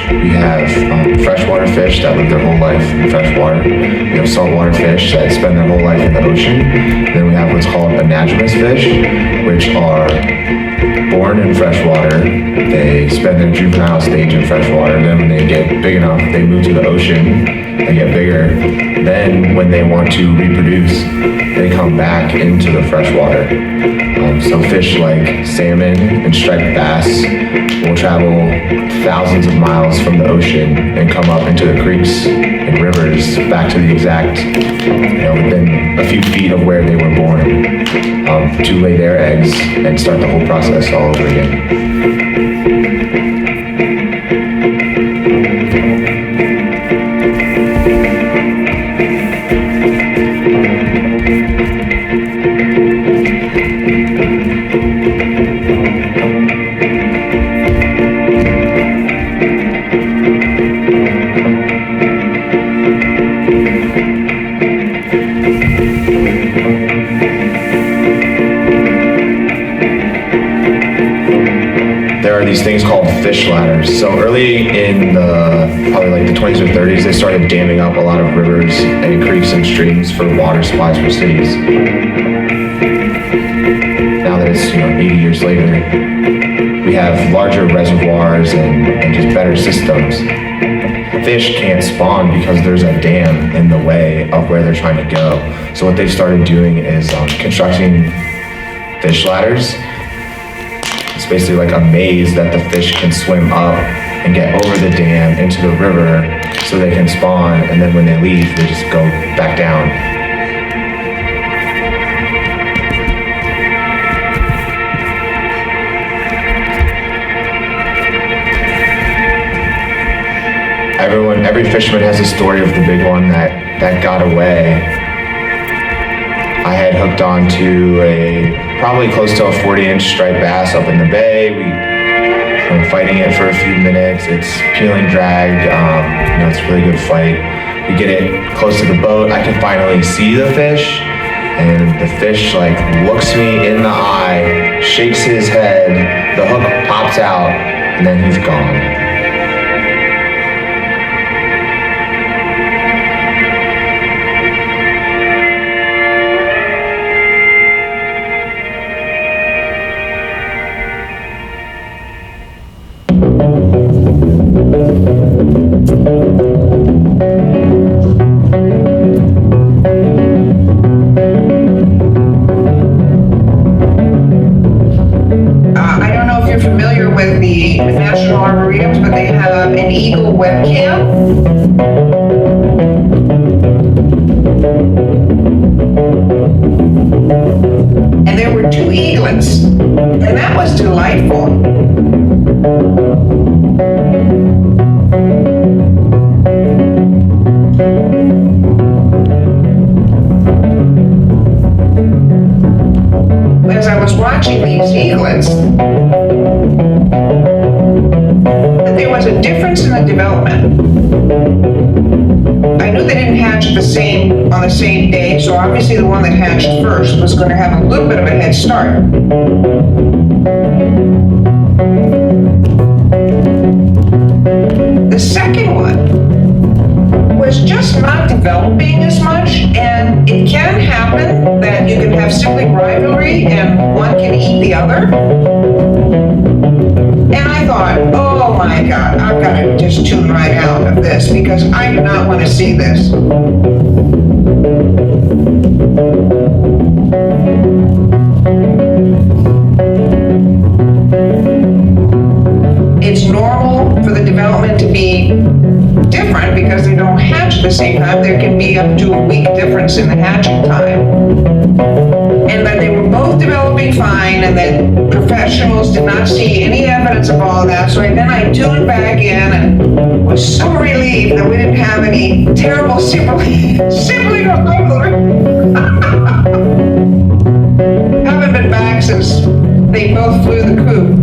We have freshwater fish that live their whole life in freshwater. We have saltwater fish that spend their whole life in the ocean. Then we have what's called a naturalist fish, which are born in freshwater. They spend their juvenile stage in freshwater. Then when they get big enough, they move to the ocean. They get bigger. Then when they want to reproduce, they come back into the freshwater. So fish like salmon and striped bass will travel thousands of miles from the ocean and come up into the creeks and rivers back to the exact, within a few feet of where they were born, to lay their eggs and start the whole process all over again. These things called fish ladders. So early in probably like the 20s or 30s, they started damming up a lot of rivers and creeks and streams for water supplies for cities. Now that it's 80 years later, we have larger reservoirs and just better systems. Fish can't spawn because there's a dam in the way of where they're trying to go. So what they've started doing is constructing fish ladders. It's basically like a maze that the fish can swim up and get over the dam into the river so they can spawn, and then when they leave, they just go back down. Every fisherman has a story of the big one that got away. I had hooked onto probably close to a 40-inch striped bass up in the bay. I'm fighting it for a few minutes. It's peeling drag. It's a really good fight. We get it close to the boat. I can finally see the fish, and the fish looks me in the eye, shakes his head, the hook pops out, and then he's gone. Obviously the one that hatched first was going to have a little bit of a head start. The second one was just not developing as much, and it can happen that you can have sibling rivalry and one can eat the other. And I thought, oh my God, I've got to just tune right out of this because I do not want to see this. It's normal for the development to be different because they don't hatch at the same time. There can be up to a week difference in the hatching time. And that they were both developing fine and that professionals did not see any evidence of all of that. So then I tuned back in and was so relieved that we didn't have any terrible sibling rivalry. Haven't been back since they both flew the coop.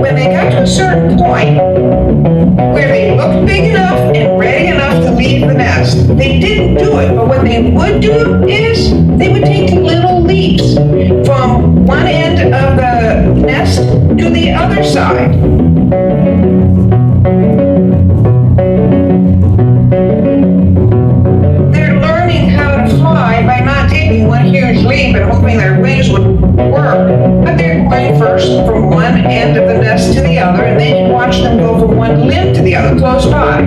When they got to a certain point where they looked big enough and ready enough to leave the nest, they didn't do it. But what they would do is they would take little leaps. leaps from one end of the nest to the other side. They're learning how to fly by not taking one huge leap and hoping their wings would work, but they're going first from one end of the nest to the other, and then you watch them go from one limb to the other, close by.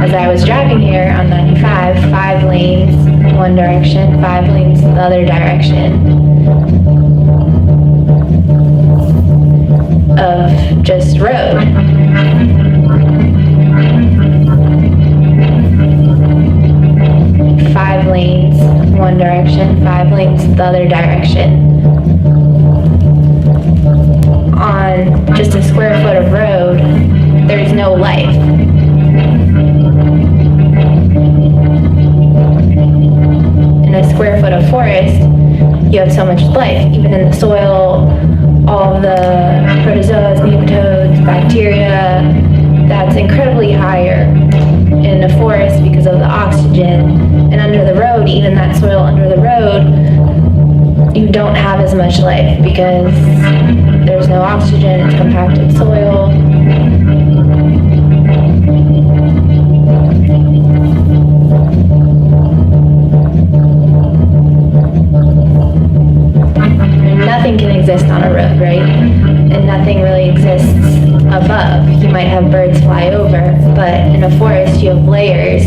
As I was driving here on 95, 5 lanes one direction, 5 lanes the other direction of just road. Five lanes one direction, 5 lanes the other direction. On just a square foot of road, there's no life. In a square foot of forest, you have so much life, even in the soil, all of the protozoas, nematodes, bacteria, that's incredibly higher in a forest because of the oxygen. And under the road, even that soil under the road, you don't have as much life because there's no oxygen, it's compacted soil. Nothing can exist on a road, right? And nothing really exists above. You might have birds fly over, but in a forest you have layers.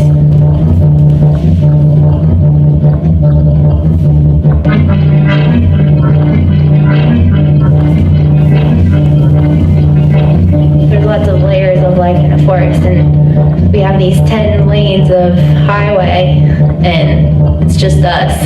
There's lots of layers of life in a forest, and we have these 10 lanes of highway, and it's just us.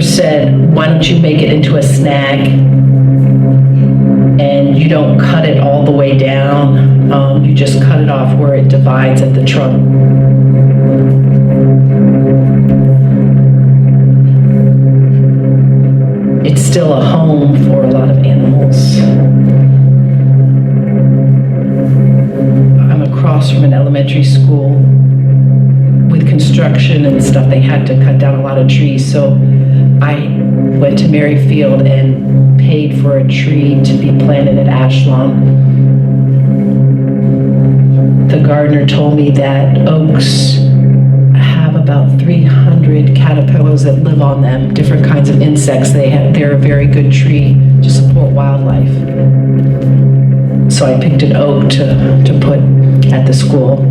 Said, why don't you make it into a snag and you don't cut it all the way down, you just cut it off where it divides at the trunk. It's still a home for a lot of animals. I'm across from an elementary school. With construction and stuff, they had to cut down a lot of trees, so I went to Merrifield and paid for a tree to be planted at Ashlon. The gardener told me that oaks have about 300 caterpillars that live on them, different kinds of insects. They're a very good tree to support wildlife. So I picked an oak to put at the school.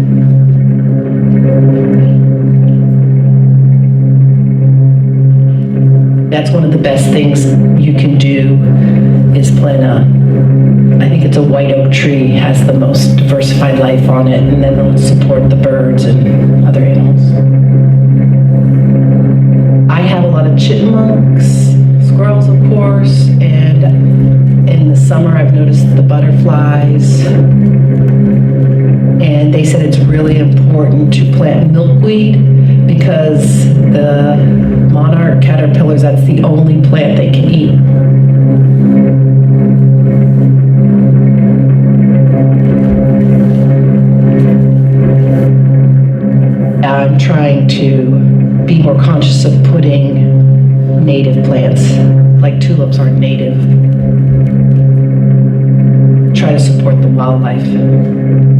That's one of the best things you can do is plant I think it's a white oak tree, has the most diversified life on it, and then it'll support the birds and other animals. I have a lot of chipmunks, squirrels of course, and in the summer I've noticed the butterflies. And they said it's really important to plant milkweed because the monarch caterpillars, that's the only plant they can eat. I'm trying to be more conscious of putting native plants, like tulips aren't native. Try to support the wildlife.